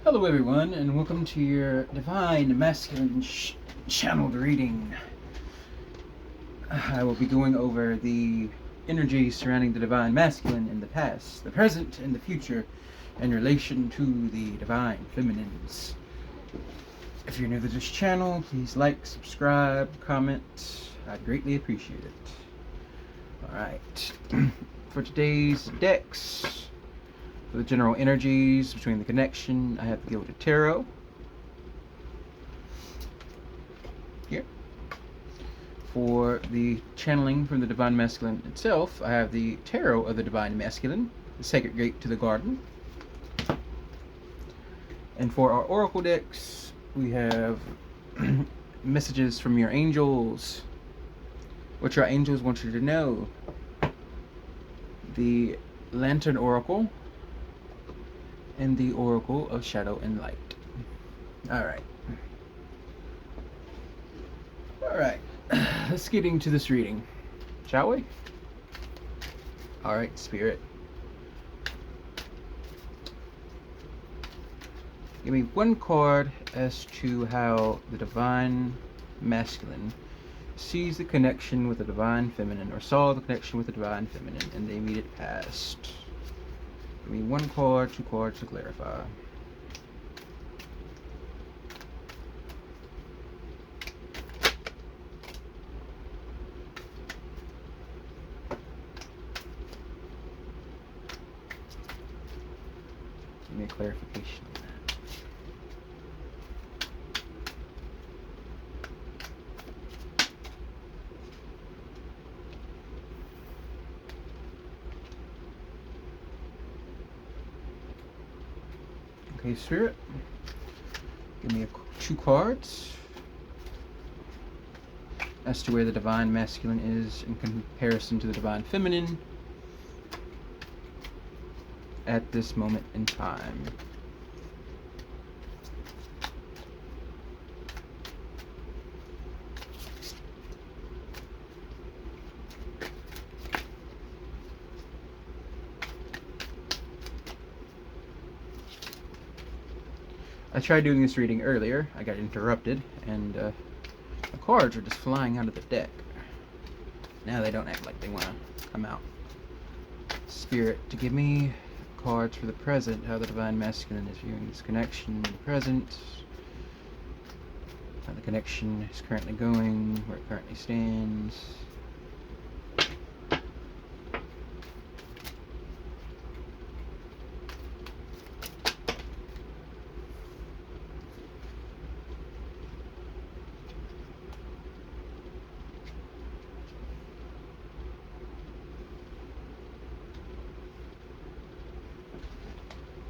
Hello everyone, and welcome to your Divine Masculine channeled reading. I will be going over the energy surrounding the Divine Masculine in the past, the present, and the future in relation to the Divine Feminines. If you're new to this channel, please like, subscribe, comment. I'd greatly appreciate it. Alright, for today's decks, for the general energies between the connection, I have the Gilded Tarot here. For the channeling from the Divine Masculine itself, I have the Tarot of the Divine Masculine, the Sacred Gate to the Garden. And for our Oracle decks, we have messages from your angels, what your angels want you to know. The Lantern Oracle, and the Oracle of Shadow and Light. Alright. Alright. Let's get into this reading, shall we? Alright, Spirit. Give me one card as to how the Divine Masculine sees the connection with the Divine Feminine, or saw the connection with the Divine Feminine in the immediate past. Give me one card, two cards to clarify. Give me a clarification on that. Okay, Spirit, give me two cards as to where the Divine Masculine is in comparison to the Divine Feminine at this moment in time. I tried doing this reading earlier. I got interrupted, and the cards are just flying out of the deck. Now they don't act like they want to come out. Spirit, to give me cards for the present, how the Divine Masculine is viewing this connection in the present, how the connection is currently going, where it currently stands.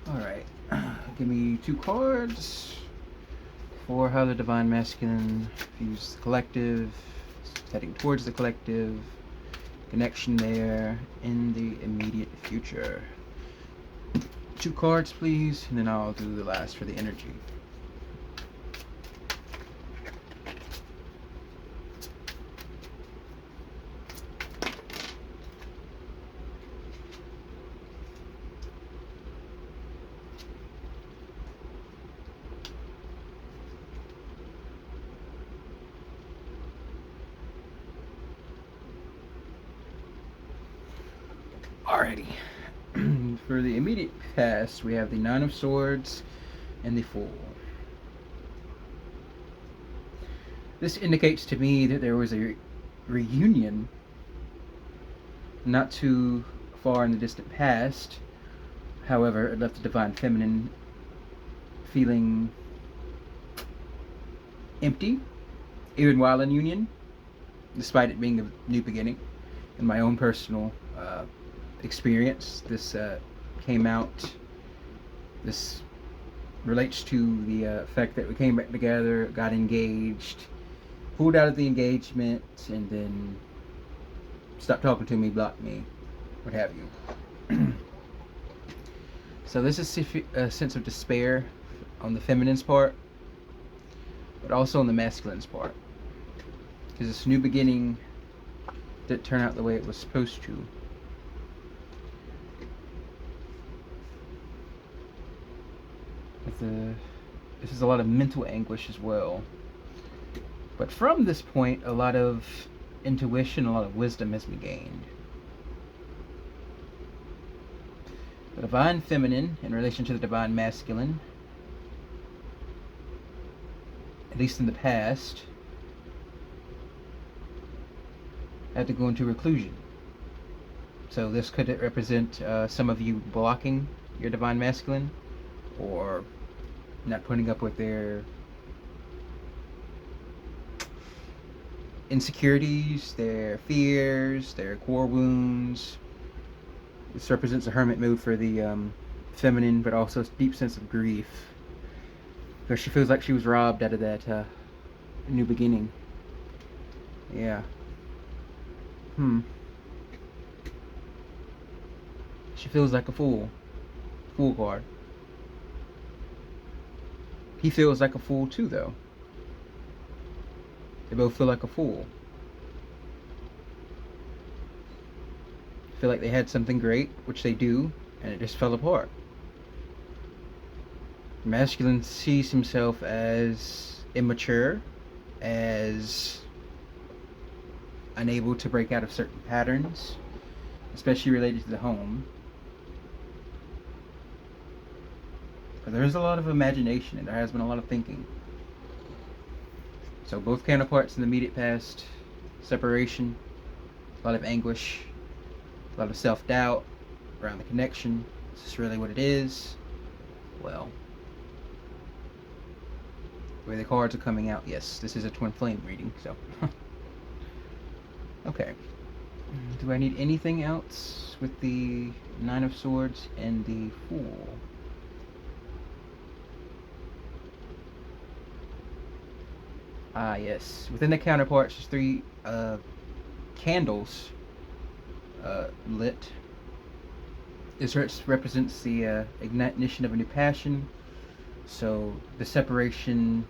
Alright, give me two cards for how the Divine Masculine views the collective, heading towards the collective, connection there in the immediate future. Two cards, please, and then I'll do the last for the energy. Alrighty. For the immediate past, we have the Nine of Swords and the Fool. This indicates to me that there was a reunion not too far in the distant past. However, it left the Divine Feminine feeling empty, even while in union, despite it being a new beginning. In my own personal experience, this came out. This relates to the fact that we came back together, got engaged, pulled out of the engagement, and then stopped talking to me, blocked me, what have you. So this is a sense of despair on the feminine's part, but also on the masculine's part, because this new beginning didn't turn out the way it was supposed to. This is a lot of mental anguish as well. But from this point, a lot of intuition, a lot of wisdom has been gained. The divine feminine in relation to the divine masculine, at least in the past, had to go into reclusion. So this could represent some of you blocking your divine masculine, or not putting up with their insecurities, their fears, their core wounds. This represents a hermit mood for the feminine, but also a deep sense of grief, because she feels like she was robbed out of that new beginning. Yeah. She feels like a fool. Fool card. He feels like a fool too, though. They both feel like a fool. Feel like they had something great, which they do, and it just fell apart. Masculine sees himself as immature, as unable to break out of certain patterns, especially related to the home. But there is a lot of imagination, and there has been a lot of thinking. So both counterparts in the immediate past, separation, a lot of anguish, a lot of self-doubt around the connection. Is this really what it is? Well, the way the cards are coming out, yes, this is a twin flame reading, so. Okay. Do I need anything else with the Nine of Swords and the Fool? Ah, yes. Within the counterparts, there's 3 candles lit. This represents the ignition of a new passion. So the separation.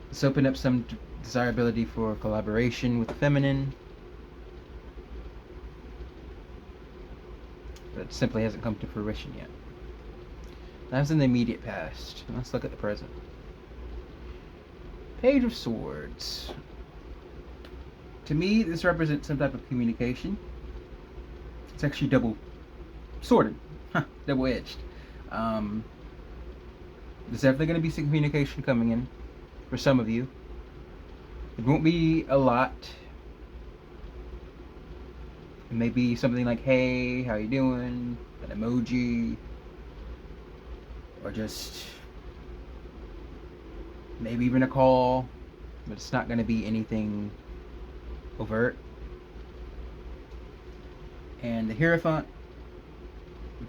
Let's open up some desirability for collaboration with the feminine. But it simply hasn't come to fruition yet. That's in the immediate past. Let's look at the present. Page of Swords. To me, this represents some type of communication. It's actually double-sworded. Double-edged. There's definitely going to be some communication coming in for some of you. It won't be a lot. It may be something like, hey, how you doing? An emoji. Or just maybe even a call. But it's not going to be anything overt. And the Hierophant,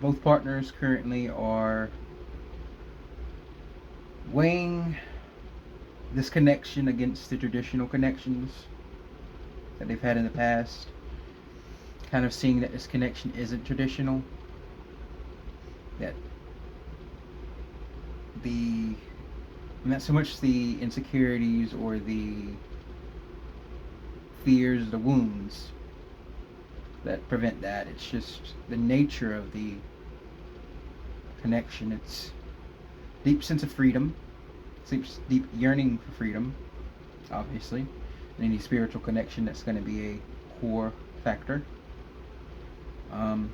both partners currently are weighing this connection against the traditional connections that they've had in the past. Kind of seeing that this connection isn't traditional. That not so much the insecurities or the fears, the wounds that prevent that. It's just the nature of the connection. It's deep sense of freedom, deep yearning for freedom, obviously, and any spiritual connection, that's going to be a core factor. But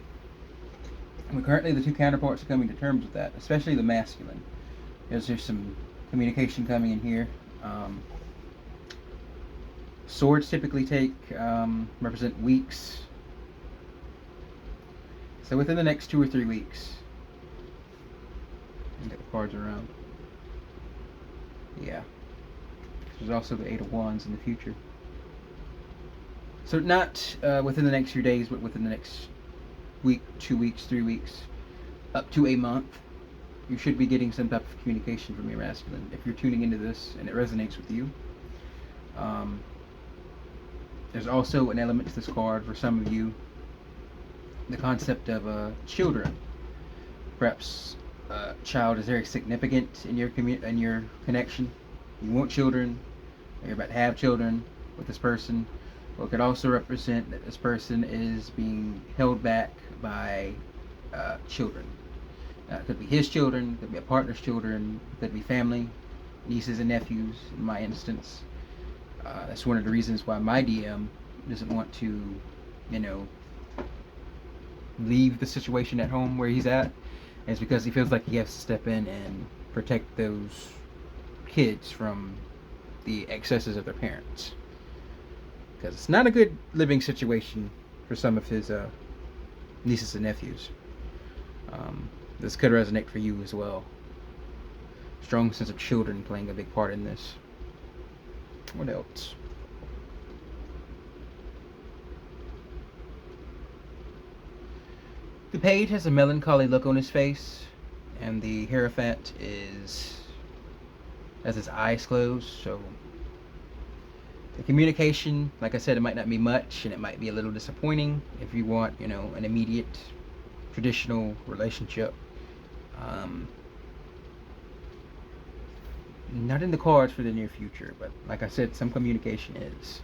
currently the 2 counterparts are coming to terms with that, especially the masculine, because there's some communication coming in here. Swords typically represent weeks. So within the next 2 or 3 weeks. Get the cards around. Yeah. There's also the 8 of Wands in the future. So not within the next few days, but within the next week, 2 weeks, 3 weeks, up to a month, you should be getting some type of communication from your masculine. If you're tuning into this and it resonates with you. There's also an element to this card for some of you, the concept of children. Perhaps a child is very significant in your connection. You want children, or you're about to have children with this person. Or it could also represent that this person is being held back by children. It could be his children, it could be a partner's children, it could be family, nieces and nephews in my instance. That's one of the reasons why my DM doesn't want to, you know, leave the situation at home where he's at. And it's because he feels like he has to step in and protect those kids from the excesses of their parents. Because it's not a good living situation for some of his nieces and nephews. This could resonate for you as well. Strong sense of children playing a big part in this. What else? The page has a melancholy look on his face, and the Hierophant has his eyes closed, so the communication, like I said, it might not be much, and it might be a little disappointing if you want, you know, an immediate, traditional relationship. Not in the cards for the near future, but like I said, some communication is.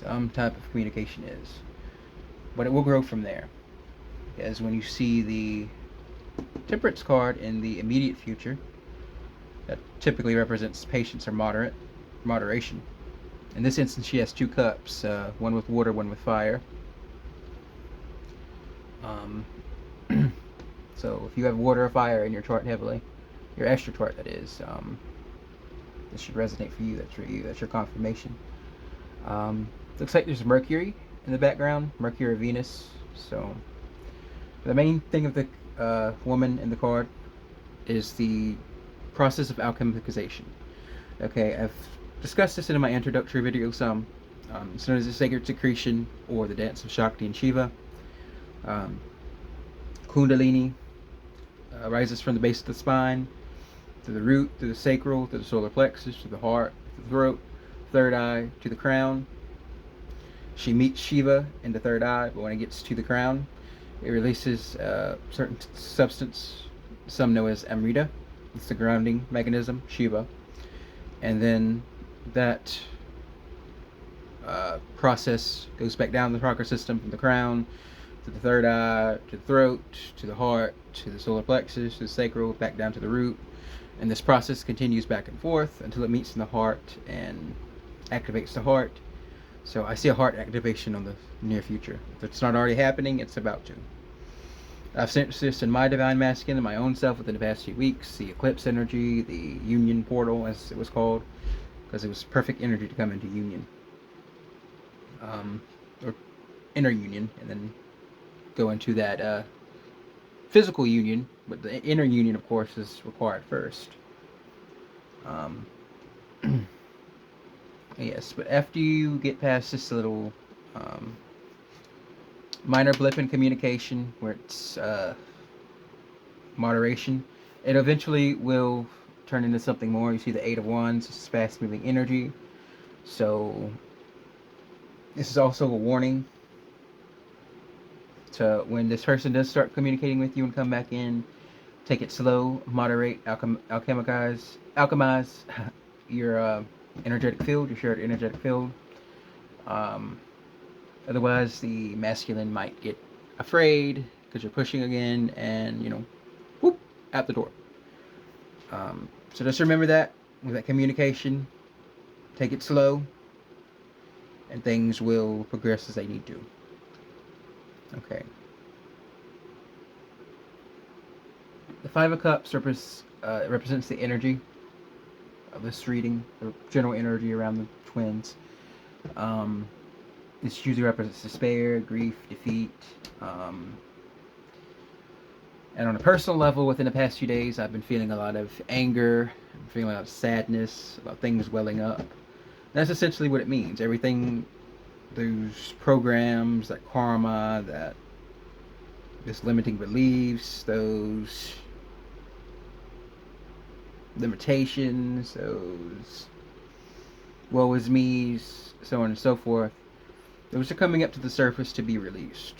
Some type of communication is. But it will grow from there. As when you see the Temperance card in the immediate future, that typically represents patience or moderation. In this instance, she has two cups, one with water, one with fire. So if you have water or fire in your chart heavily, your extra chart that is, this should resonate for you. That's for you. That's your confirmation. Looks like there's Mercury in the background, Mercury or Venus. So the main thing of the woman in the card is the process of alchemization. Okay, I've discussed this in my introductory video some. It's known as the sacred secretion or the dance of Shakti and Shiva. Kundalini rises from the base of the spine, to the root, to the sacral, to the solar plexus, to the heart, to the throat, third eye, to the crown. She meets Shiva in the third eye, but when it gets to the crown, it releases a certain substance, some know as Amrita. It's the grounding mechanism, Shiva. And then that process goes back down the chakra system from the crown to the third eye, to the throat, to the heart, to the solar plexus, to the sacral, back down to the root. And this process continues back and forth until it meets in the heart and activates the heart. So I see a heart activation on the near future. If it's not already happening, it's about to. I've sensed this in my divine masculine, in my own self within the past few weeks. The eclipse energy, the union portal, as it was called, because it was perfect energy to come into union, or inner union, and then go into that physical union. But the inner union, of course, is required first. Yes, but after you get past this little minor blip in communication where it's moderation, it eventually will turn into something more. You see the Eight of Wands, it's fast moving energy. So this is also a warning to when this person does start communicating with you and come back in, take it slow, moderate, alchemize your energetic field, your shared energetic field. Otherwise, the masculine might get afraid because you're pushing again, and whoop, out the door. So just remember that with that communication, take it slow, and things will progress as they need to. Okay. The Five of Cups represents the energy of this reading, the general energy around the twins. This usually represents despair, grief, defeat. And on a personal level, within the past few days, I've been feeling a lot of anger, I'm feeling a lot of sadness about things welling up. That's essentially what it means. Everything, those programs, that karma, that this limiting beliefs, those limitations, those woe is me's, so on and so forth, those are coming up to the surface to be released.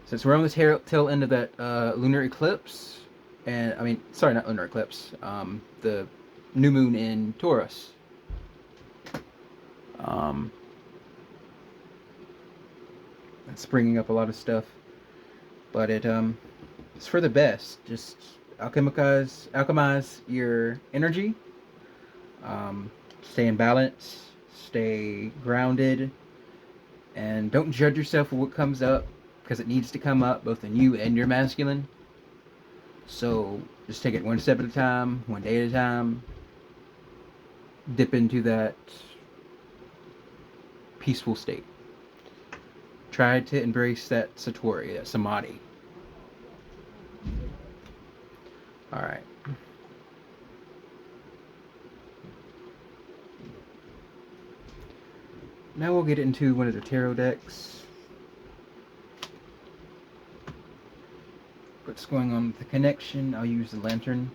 Since we're on the tail end of that lunar eclipse, and not lunar eclipse, the new moon in Taurus. It's bringing up a lot of stuff, but it's for the best. Just alchemize your energy. Stay in balance. Stay grounded, and don't judge yourself for what comes up, because it needs to come up both in you and your masculine. So just take it one step at a time, one day at a time. Dip into that peaceful state. Try to embrace that satori, that samadhi. All right. Now we'll get into one of the tarot decks. What's going on with the connection? I'll use the Lantern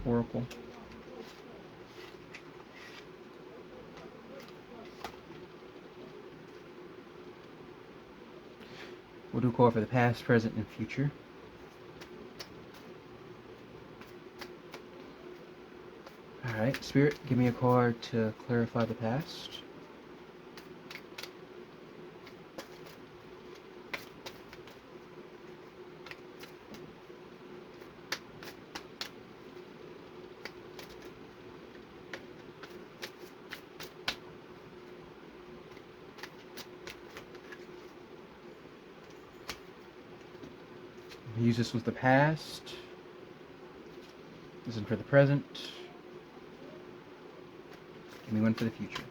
Oracle. We'll do a call for the past, present, and future. Alright, Spirit, give me a card to clarify the past. Use this with the past. This is for the present. Give me one for the future.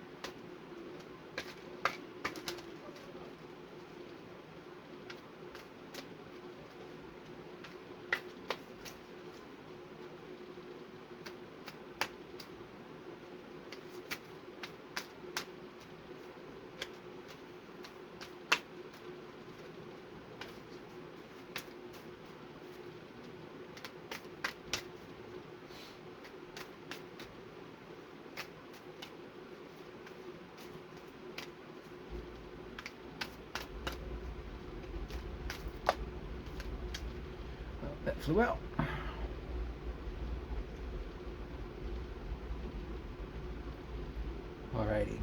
That flew out. Alrighty.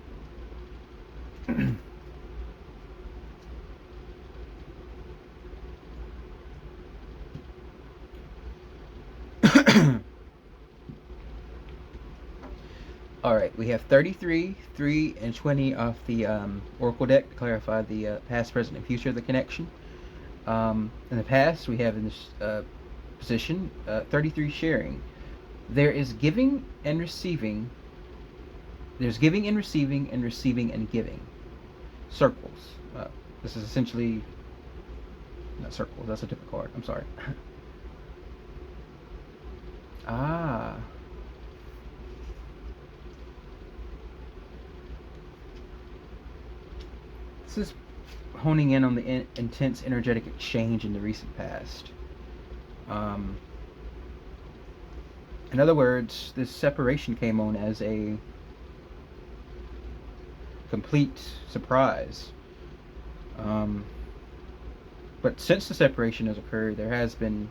Alright, we have 33, 3, and 20 off the Oracle deck to clarify the past, present, and future of the connection. In the past, we have in this position 33 sharing. There is giving and receiving. There's giving and receiving and giving. Circles. This is essentially not circles. That's a different card. I'm sorry. Ah. This is honing in on the intense energetic exchange in the recent past. In other words, this separation came on as a complete surprise. But since the separation has occurred, there has been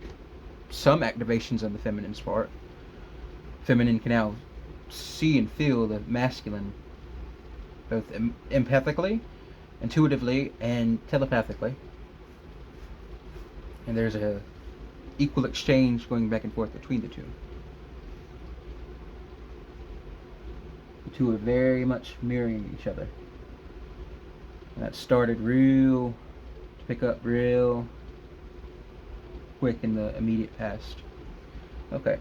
some activations on the feminine's part. Feminine can now see and feel the masculine, both empathically, intuitively, and telepathically. And there's a equal exchange going back and forth between the two. The two are very much mirroring each other. And that started to pick up real quick in the immediate past. Okay.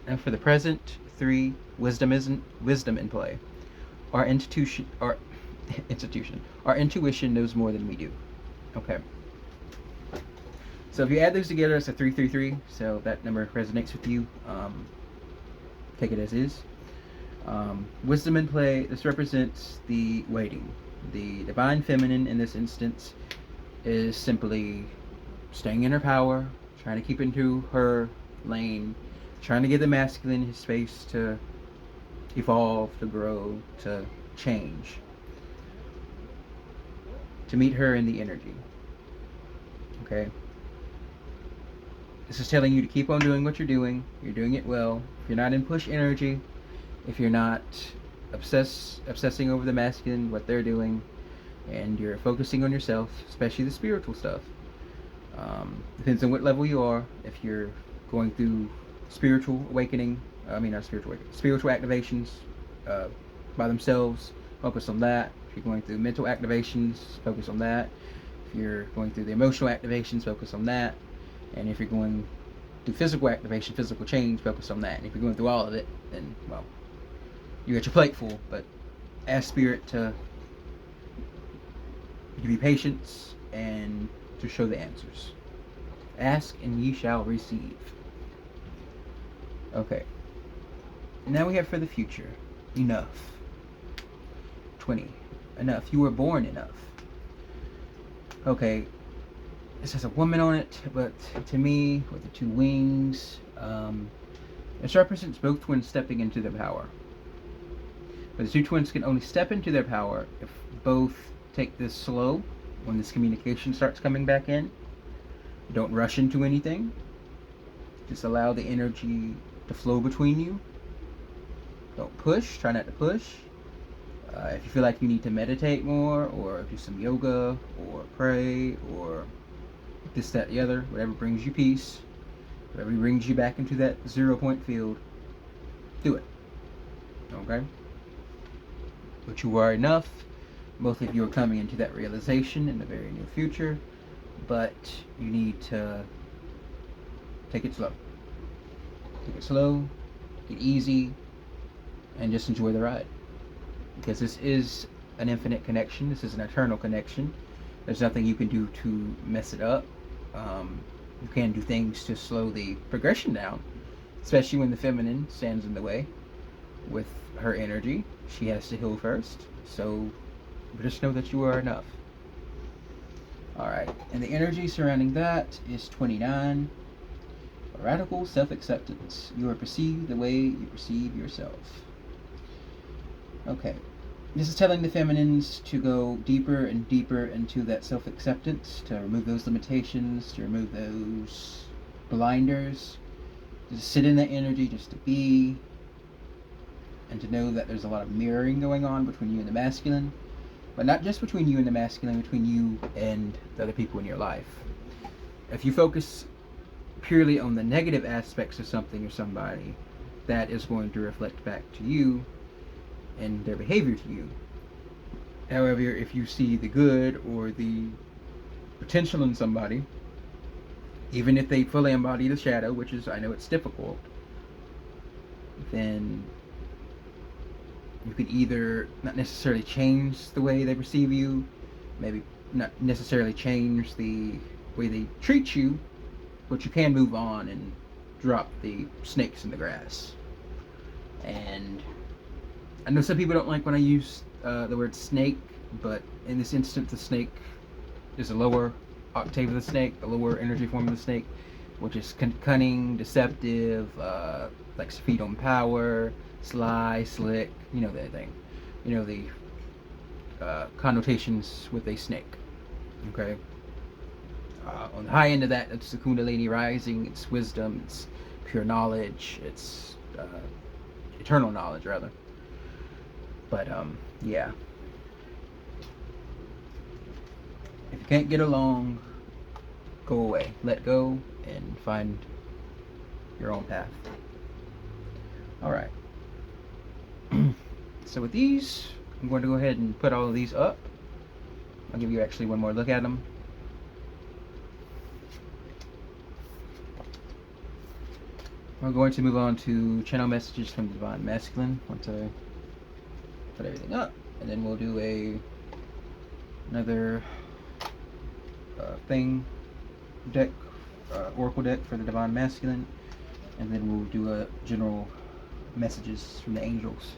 And for the present, 3, wisdom in play. Our intuition knows more than we do. Okay. So if you add those together, it's a 333. So that number resonates with you. Take it as is. Wisdom in play. This represents the waiting. The divine feminine in this instance is simply staying in her power, trying to keep into her lane, trying to give the masculine his space to evolve, to grow, to change, to meet her in the energy. Okay? This is telling you to keep on doing what you're doing. You're doing it well. If you're not in push energy, if you're not obsessing over the masculine, what they're doing, and you're focusing on yourself, especially the spiritual stuff. Depends on what level you are. If you're going through spiritual awakening, I mean not spiritual awakening, spiritual activations uh, by themselves, focus on that. If you're going through mental activations, focus on that. If you're going through the emotional activations, focus on that. And if you're going through physical activation, physical change, focus on that. And if you're going through all of it, then, well, you got your plate full. But ask Spirit to give you patience and to show the answers. Ask and ye shall receive. Okay. Now we have for the future. Enough. 20. Enough. You were born enough. Okay. This has a woman on it, but to me, with the two wings, this represents both twins stepping into their power. But the two twins can only step into their power if both take this slow when this communication starts coming back in. Don't rush into anything. Just allow the energy to flow between you. Don't push. Try not to push. If you feel like you need to meditate more, or do some yoga, or pray, or this, that, the other, whatever brings you peace, whatever brings you back into that 0 point field, do it. Okay? But you are enough. Both of you are coming into that realization in the very near future, but you need to take it slow. Take it slow, take it easy, and just enjoy the ride. Because this is an infinite connection. This is an eternal connection. There's nothing you can do to mess it up. You can do things to slow the progression down, especially when the feminine stands in the way with her energy. She has to heal first. So just know that you are enough. Alright, and the energy surrounding that is 29. Radical self-acceptance. You are perceived the way you perceive yourself. Okay. This is telling the feminines to go deeper and deeper into that self-acceptance, to remove those limitations, to remove those blinders, to just sit in that energy, just to be, and to know that there's a lot of mirroring going on between you and the masculine, but not just between you and the masculine, between you and the other people in your life. If you focus purely on the negative aspects of something or somebody, that is going to reflect back to you and their behavior to you. However, if you see the good or the potential in somebody, even if they fully embody the shadow, which is, I know it's difficult, then you could either not necessarily change the way they perceive you, maybe not necessarily change the way they treat you, but you can move on and drop the snakes in the grass. And I know some people don't like when I use the word snake, but in this instance, the snake is a lower octave of the snake, the lower energy form of the snake, which is cunning, deceptive, likes to feed on power, sly, slick, you know that thing. You know the connotations with a snake. Okay? On the high end of that, it's the Kundalini rising, it's wisdom, it's pure knowledge, it's eternal knowledge, rather. But, yeah. If you can't get along, go away. Let go and find your own path. Alright. So with these, I'm going to go ahead and put all of these up. I'll give you actually one more look at them. We're going to move on to channel messages from the Divine Masculine once I put everything up, and then we'll do another deck, oracle deck for the Divine Masculine, and then we'll do a general messages from the angels.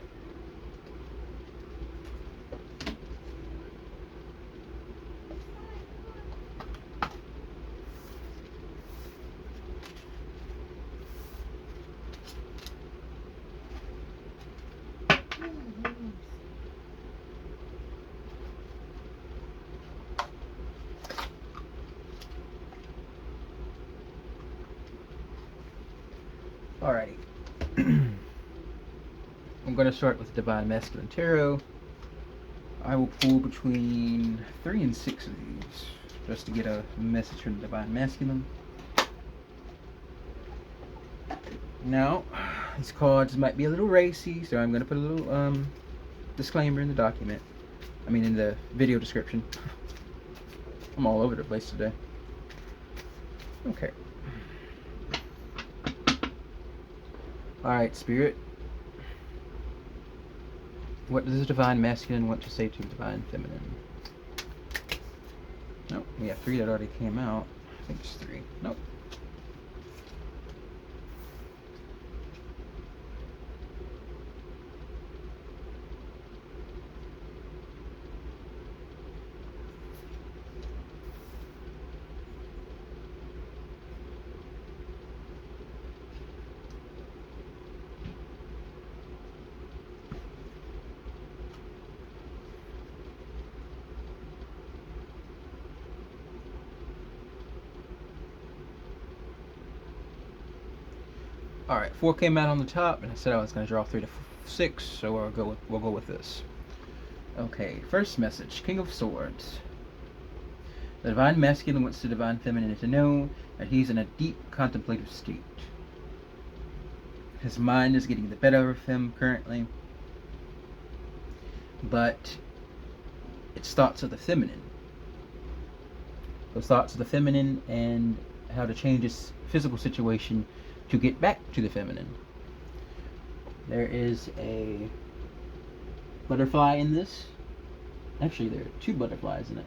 Alrighty. I'm going to start with Divine Masculine Tarot. I will pull between 3 and 6 of these just to get a message from the Divine Masculine. Now, these cards might be a little racy, so I'm going to put a little disclaimer in the document. I mean, in the video description. I'm all over the place today. Okay. Alright, Spirit. What does the Divine Masculine want to say to the Divine Feminine? Nope, we have 3 that already came out. I think it's 3. Nope. Alright, 4 came out on the top, and I said I was going to draw 3 to 6, so we'll go with this. Okay, first message, King of Swords. The Divine Masculine wants the Divine Feminine to know that he's in a deep contemplative state. His mind is getting the better of him currently, but it's thoughts of the feminine. Those thoughts of the feminine and how to change his physical situation to get back to the feminine. There is a butterfly in this. Actually, there are 2 butterflies in it.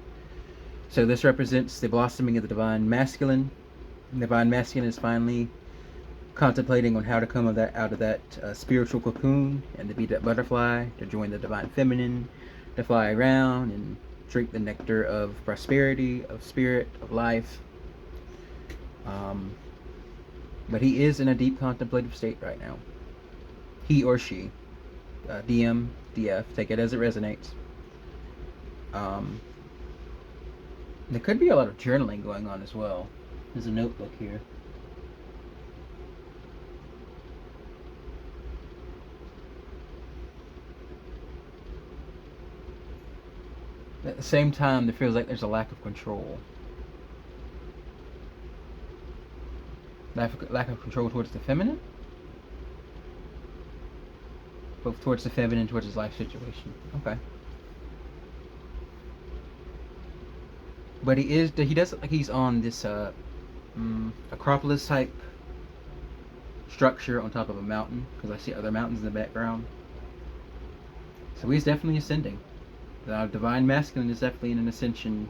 So this represents the blossoming of the Divine Masculine. The Divine Masculine is finally contemplating on how to come out of that spiritual cocoon and to be that butterfly, to join the Divine Feminine, to fly around and drink the nectar of prosperity, of spirit, of life. But he is in a deep contemplative state right now. He or she. DM, DF, take it as it resonates. There could be a lot of journaling going on as well. There's a notebook here. At the same time, there feels like there's a lack of control. Lack of control towards the feminine? Both towards the feminine, towards his life situation. Okay. But he does look like he's on this Acropolis type structure on top of a mountain, because I see other mountains in the background. So he's definitely ascending. The Divine Masculine is definitely in an ascension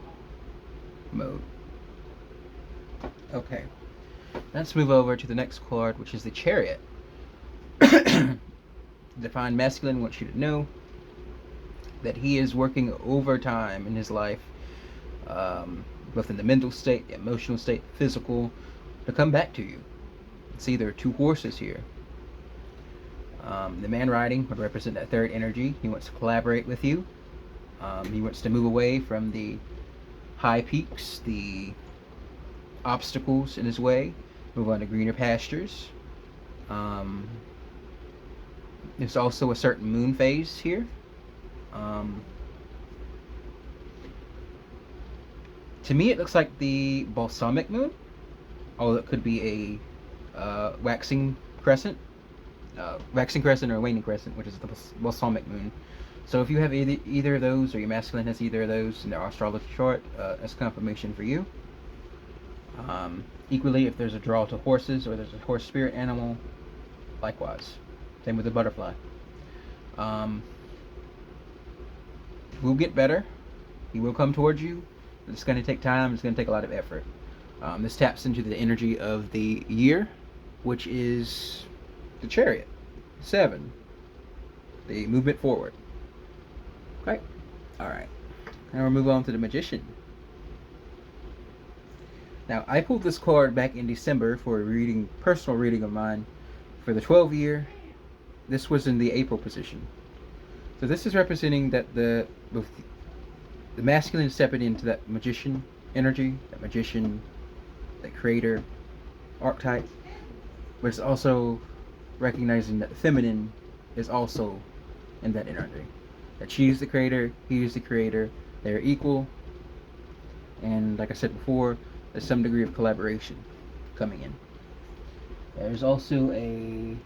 mode. Okay. Let's move over to the next card, which is the Chariot. Divine Masculine wants you to know that he is working overtime in his life, both in the mental state, the emotional state, physical, to come back to you. It's either 2 horses here. The man riding would represent that third energy. He wants to collaborate with you. He wants to move away from the high peaks, the obstacles in his way, move on to greener pastures. There's also a certain moon phase here. To me, it looks like the balsamic moon, although it could be a waxing crescent or a waning crescent, which is the balsamic moon. So if you have either of those, or your masculine has either of those in their astrology chart, that's confirmation for you. Equally, if there's a draw to horses or there's a horse spirit animal, likewise. Same with the butterfly. We'll get better. He will come towards you. It's going to take time. It's going to take a lot of effort. This taps into the energy of the year, which is the Chariot. 7. The movement forward. Okay. Alright. Now we'll move on to the Magician. Now, I pulled this card back in December for a personal reading of mine for the 12 year. This was in the April position. So this is representing that the masculine is stepping into that magician energy, that magician, that creator archetype, but it's also recognizing that the feminine is also in that energy. That she is the creator, he is the creator, they're equal, and like I said before, there's some degree of collaboration coming in. There's also a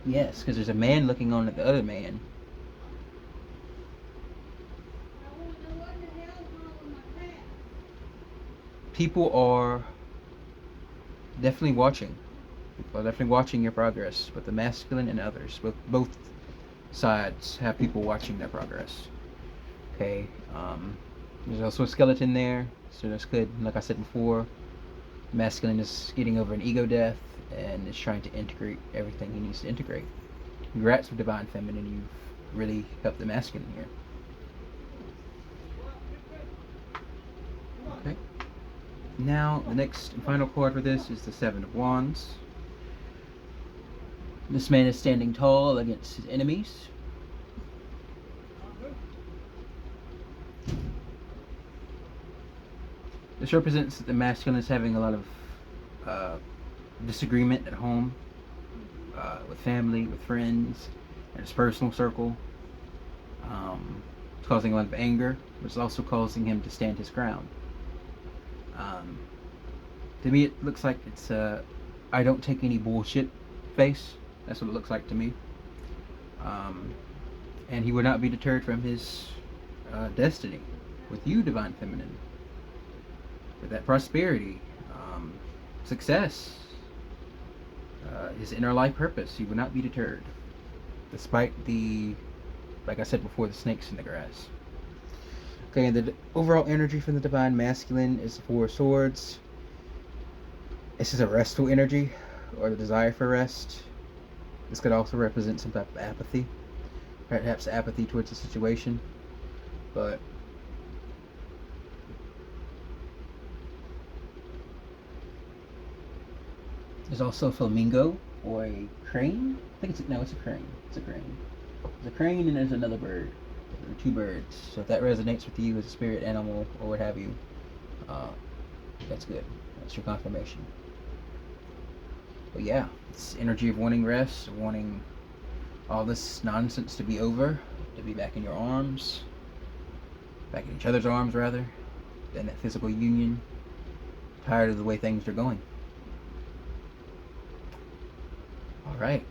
yes, because there's a man looking on at the other man. People are definitely watching. People are definitely watching your progress, but the masculine and others, both sides have people watching their progress. Okay. There's also a skeleton there, so that's good. Like I said before, masculine is getting over an ego death and is trying to integrate everything he needs to integrate. Congrats with divine feminine, you've really helped the masculine here. Okay. Now the next and final card for this is the Seven of Wands. This man is standing tall against his enemies. This represents that the masculine is having a lot of disagreement at home, with family, with friends, and his personal circle. It's causing a lot of anger, but it's also causing him to stand his ground. To me, it looks like it's I don't take any bullshit face. That's what it looks like to me. And he would not be deterred from his destiny with you, divine feminine. With that prosperity, success, his inner life purpose, he would not be deterred, despite the, like I said before, the snakes in the grass. Okay, and the overall energy from the divine masculine is the Four of Swords. This is a restful energy, or the desire for rest. This could also represent some type of apathy, perhaps apathy towards the situation, but there's also a flamingo or a crane. I think it's a crane. It's a crane. There's a crane and there's another bird. There are two birds. So if that resonates with you as a spirit animal or what have you, that's good. That's your confirmation. But yeah, it's energy of wanting rest, wanting all this nonsense to be over, to be back in your arms, back in each other's arms rather, in that physical union. Tired of the way things are going. Alright.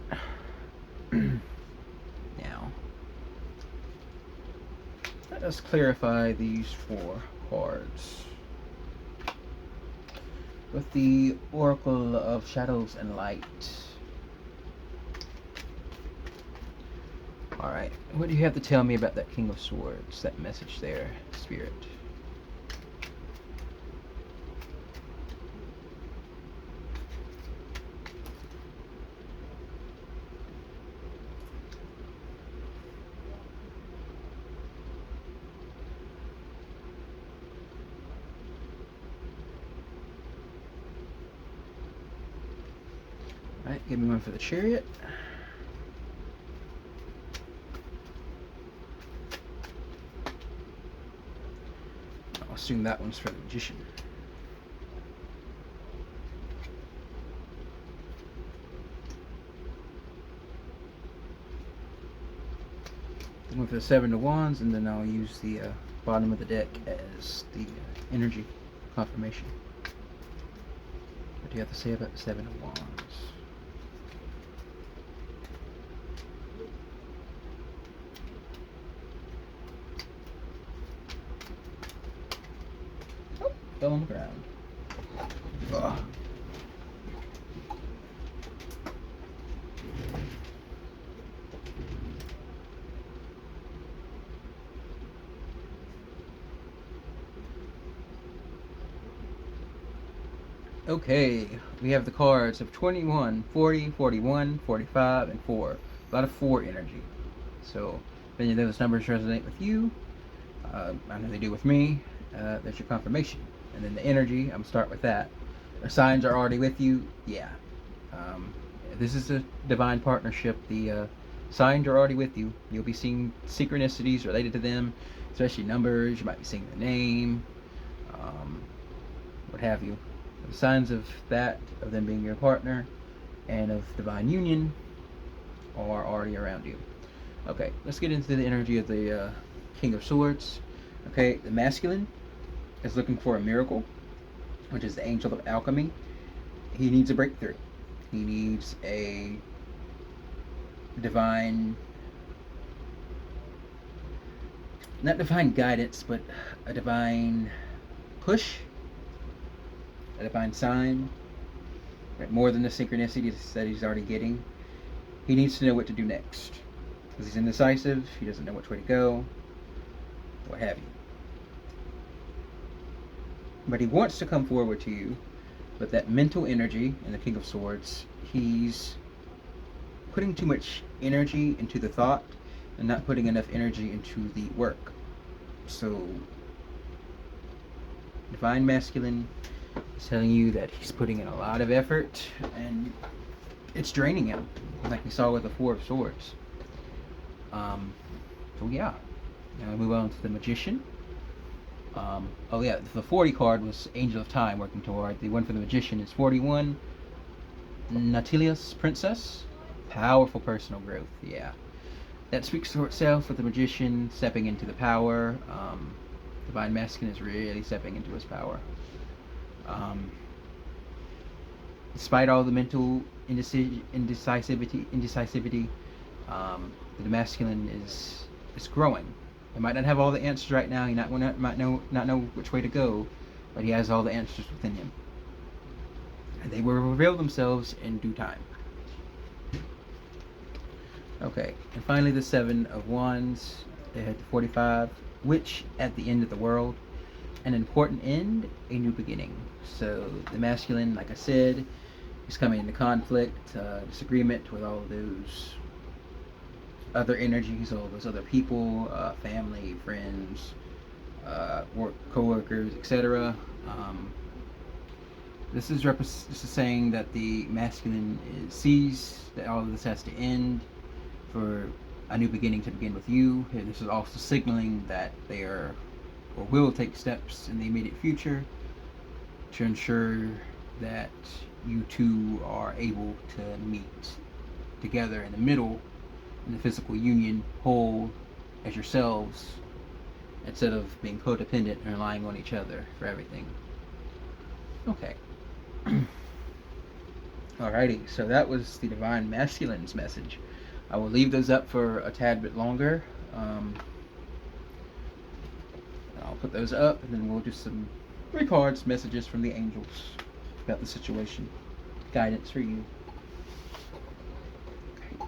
Now, let us clarify these four cards. With the Oracle of Shadows and Light. Alright, what do you have to tell me about that King of Swords, that message there, Spirit? Alright, give me one for the Chariot. I'll assume that one's for the Magician. One for the Seven of Wands, and then I'll use the bottom of the deck as the energy confirmation. What do you have to say about the Seven of Wands? Oh, fell on the ground. Ugh. Okay, we have the cards of 21, 40, 41, 45, and 4. A lot of 4 energy. So, if any of those numbers resonate with you, I know they do with me, there's your confirmation. And then the energy, I'm going to start with that. The signs are already with you, yeah. This is a divine partnership. The signs are already with you. You'll be seeing synchronicities related to them, especially numbers. You might be seeing the name, what have you. The signs of that, of them being your partner, and of divine union, are already around you. Okay, let's get into the energy of the King of Swords. Okay, the masculine is looking for a miracle, which is the angel of alchemy. He needs a breakthrough. He needs a divine, not divine guidance, but a divine push, a divine sign, right? More than the synchronicity that he's already getting. He needs to know what to do next. Because he's indecisive, he doesn't know which way to go, what have you. But he wants to come forward to you, but that mental energy in the King of Swords, he's putting too much energy into the thought and not putting enough energy into the work. So, Divine Masculine is telling you that he's putting in a lot of effort and it's draining him, like we saw with the Four of Swords. So yeah, now we move on to the Magician. Oh yeah, the 40 card was Angel of Time working toward. The one for the Magician is 41. Nautilius Princess. Powerful personal growth, yeah. That speaks for itself with the Magician stepping into the power. Divine Masculine is really stepping into his power. Despite all the mental indecisivity, the masculine is growing. He might not have all the answers right now. He might not know which way to go, but he has all the answers within him, and they will reveal themselves in due time. Okay, and finally the Seven of Wands. They had the 45, which at the end of the world, an important end, a new beginning. So the masculine, like I said, is coming into conflict, disagreement with all of those other energies, all those other people, family, friends, work, co-workers, etc. This is saying that the masculine sees that all of this has to end for a new beginning to begin with you. And this is also signaling that they are or will take steps in the immediate future to ensure that you two are able to meet together in the middle in the physical union, whole as yourselves, instead of being codependent and relying on each other for everything. Okay. Alrighty, so that was the Divine Masculine's message. I will leave those up for a tad bit longer. I'll put those up, and then we'll do some cards, messages from the angels about the situation, guidance for you. Okay.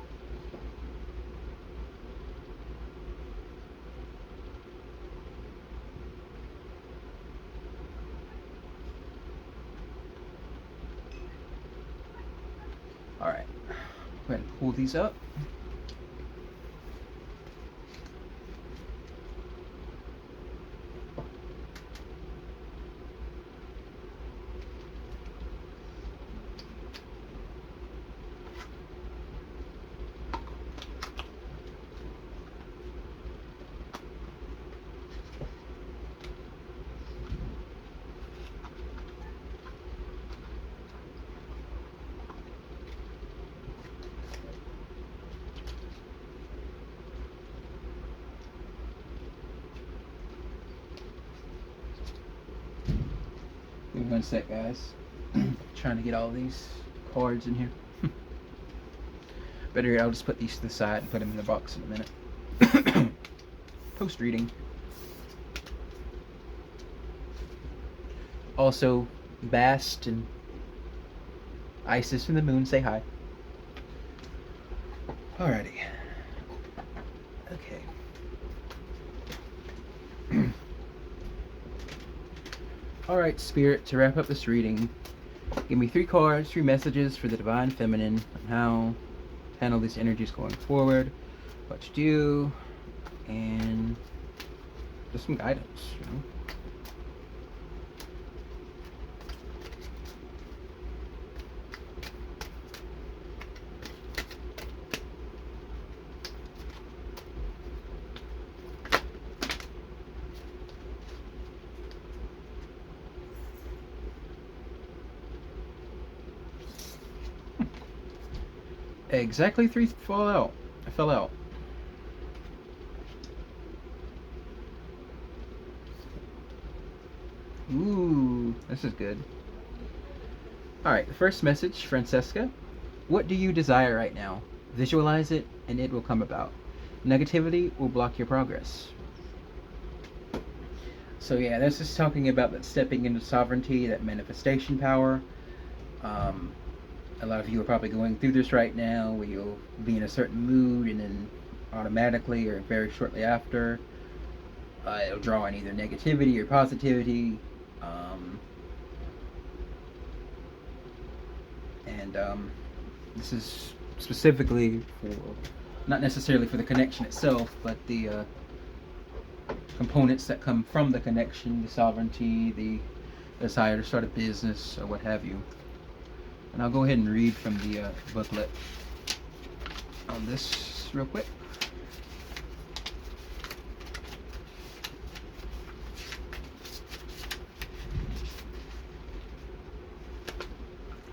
All right, go ahead and pull these up. Give me 1 sec, guys. Trying to get all these cards in here. Better yet, I'll just put these to the side and put them in the box in a minute. Post reading. Also, Bast and Isis and the Moon say hi. Alrighty. Okay. Alright, Spirit, to wrap up this reading, give me 3 cards, 3 messages for the Divine Feminine on how to handle these energies going forward, what to do, and just some guidance, you know? Exactly 3 fell out. Ooh, this is good. Alright, the first message, Francesca. What do you desire right now? Visualize it and it will come about. Negativity will block your progress. So yeah, this is talking about that stepping into sovereignty, that manifestation power. Um, a lot of you are probably going through this right now, where you'll be in a certain mood, and then automatically or very shortly after, it'll draw in either negativity or positivity. Um, and this is specifically for, not necessarily for the connection itself, but the components that come from the connection, the sovereignty, the desire to start a business, or what have you. And I'll go ahead and read from the booklet on this real quick.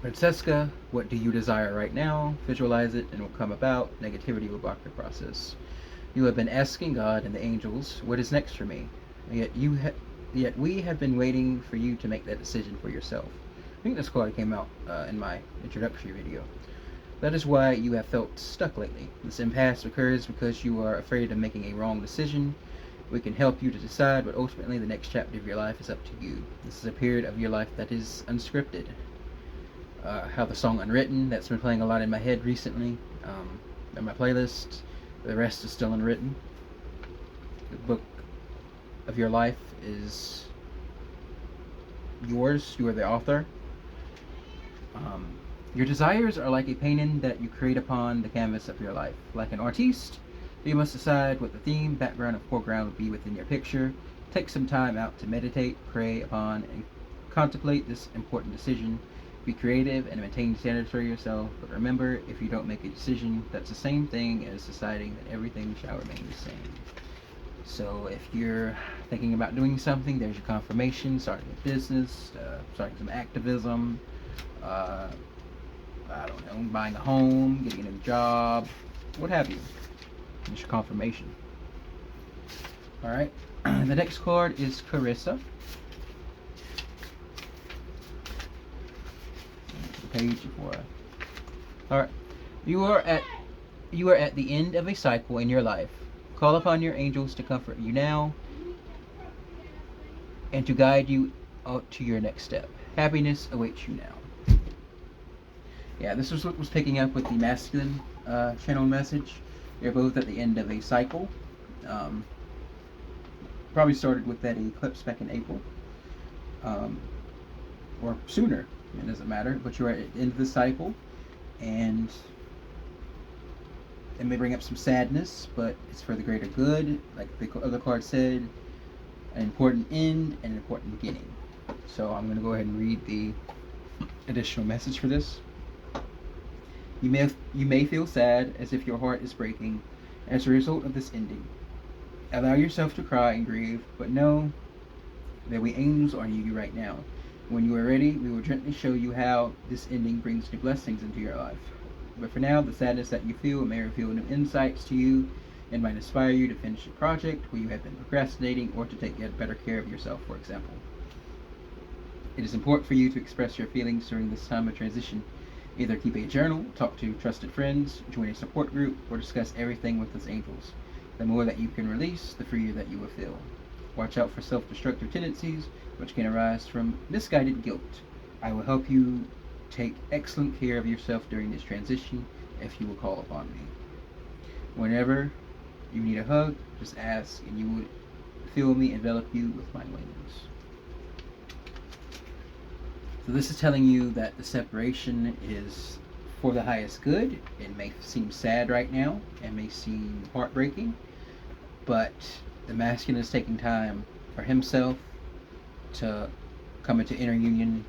Francesca, what do you desire right now? Visualize it and it will come about. Negativity will block the process. You have been asking God and the angels, what is next for me? Yet we have been waiting for you to make that decision for yourself. I think this quote came out in my introductory video. That is why you have felt stuck lately. This impasse occurs because you are afraid of making a wrong decision. We can help you to decide, but ultimately the next chapter of your life is up to you. This is a period of your life that is unscripted. How the song Unwritten, that's been playing a lot in my head recently, in my playlist. The rest is still unwritten. The book of your life is yours. You are the author. Your desires are like a painting that you create upon the canvas of your life. Like an artiste, you must decide what the theme, background, and foreground will be within your picture. Take some time out to meditate, pray upon, and contemplate this important decision. Be creative and maintain standards for yourself, but remember, if you don't make a decision, that's the same thing as deciding that everything shall remain the same. So if you're thinking about doing something, there's your confirmation, starting a business, starting some activism, I don't know, buying a home, getting a new job, what have you. There's your confirmation. Alright, the next card is Carissa. Page 4. Alright. You are at the end of a cycle in your life. Call upon your angels to comfort you now and to guide you out to your next step. Happiness awaits you now. Yeah, this was what was picking up with the masculine channel message. You're both at the end of a cycle. Probably started with that eclipse back in April. Or sooner. It doesn't matter, but you're at the end of the cycle, and it may bring up some sadness, but it's for the greater good. Like the other card said, an important end and an important beginning. So I'm going to go ahead and read the additional message for this. You may feel sad, as if your heart is breaking as a result of this ending. Allow yourself to cry and grieve, but know that we angels are near you right now. When you are ready, we will gently show you how this ending brings new blessings into your life. But for now, the sadness that you feel may reveal new insights to you and might inspire you to finish a project where you have been procrastinating, or to take better care of yourself, for example. It is important for you to express your feelings during this time of transition. Either keep a journal, talk to trusted friends, join a support group, or discuss everything with its angels. The more that you can release, the freer that you will feel. Watch out for self-destructive tendencies, which can arise from misguided guilt. I will help you take excellent care of yourself during this transition if you will call upon me. Whenever you need a hug, just ask, and you will feel me envelop you with my wings. So this is telling you that the separation is for the highest good. It may seem sad right now, it may seem heartbreaking, but the masculine is taking time for himself to come into inner union.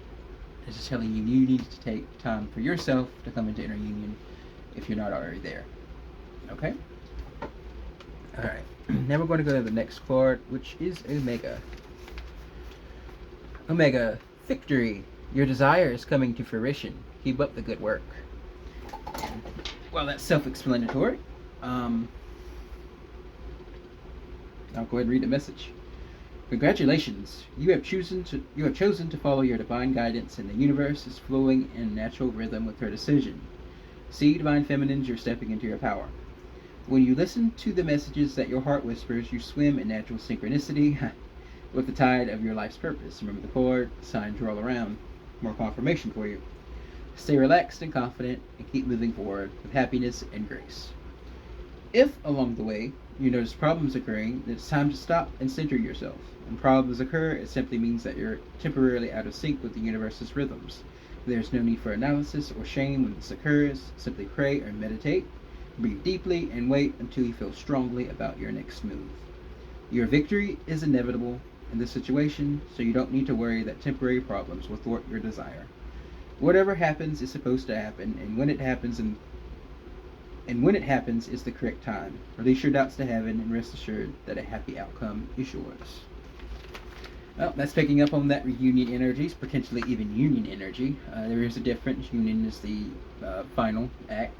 This is telling you you need to take time for yourself to come into inner union if you're not already there. Okay? Alright. Now we're going to go to the next card, which is Omega. Omega, victory. Your desire is coming to fruition. Keep up the good work. Well, that's self-explanatory. I'll go ahead and read the message. Congratulations! You have chosen to follow your divine guidance, and the universe is flowing in natural rhythm with her decision. See, divine feminines, you're stepping into your power. When you listen to the messages that your heart whispers, you swim in natural synchronicity with the tide of your life's purpose. Remember the chord, signs roll around. More confirmation for you. Stay relaxed and confident, and keep moving forward with happiness and grace. If along the way you notice problems occurring, then it's time to stop and center yourself. When problems occur, it simply means that you're temporarily out of sync with the universe's rhythms. There's no need for analysis or shame when this occurs. Simply pray or meditate, breathe deeply, and wait until you feel strongly about your next move. Your victory is inevitable in this situation, so you don't need to worry that temporary problems will thwart your desire. Whatever happens is supposed to happen, and when it happens is the correct time. Release your doubts to heaven and rest assured that a happy outcome is yours. Well, that's picking up on that reunion energies, potentially even union energy. There is a difference. Union is the final act,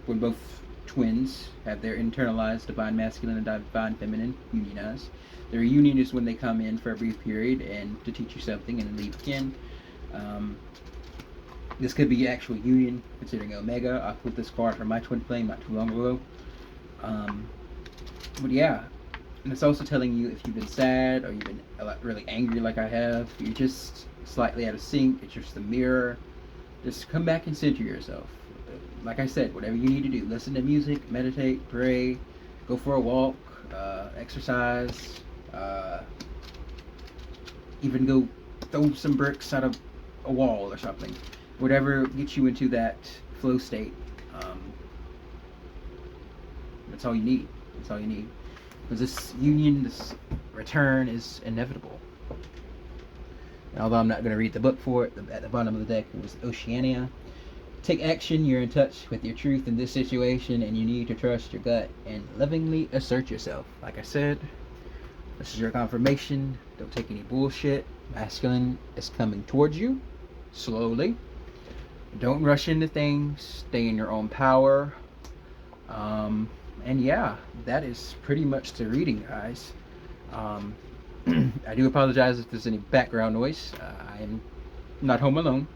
when both twins have their internalized divine masculine and divine feminine unionized. The reunion is when they come in for a brief period and to teach you something and then leave again. This could be actual union, considering Omega. I put this card from my twin flame not too long ago. But yeah, and it's also telling you if you've been sad or you've been really angry like I have, you're just slightly out of sync, it's just the mirror. Just come back and center yourself. Like I said, whatever you need to do, listen to music, meditate, pray, go for a walk, exercise, even go throw some bricks out of a wall or something. Whatever gets you into that flow state. That's all you need. That's all you need. Because this union, this return is inevitable. And although I'm not going to read the book for it, at the bottom of the deck it was Oceania. Take action. You're in touch with your truth in this situation, and you need to trust your gut and lovingly assert yourself. Like I said, this is your confirmation. Don't take any bullshit. Masculine is coming towards you slowly. Don't rush into things. Stay in your own power. And yeah, that is pretty much the reading, guys. I do apologize if there's any background noise. I am not home alone.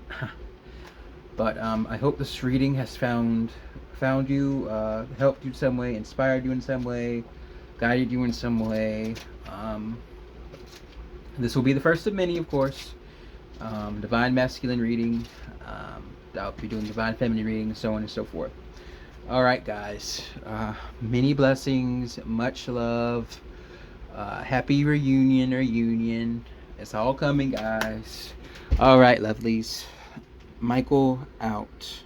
But I hope this reading has found you, helped you in some way, inspired you in some way, guided you in some way. This will be the first of many, of course. Divine masculine reading. I'll be doing divine feminine reading, and so on and so forth. Alright, guys. Many blessings, much love. Happy reunion or union. It's all coming, guys. Alright, lovelies. Michael out.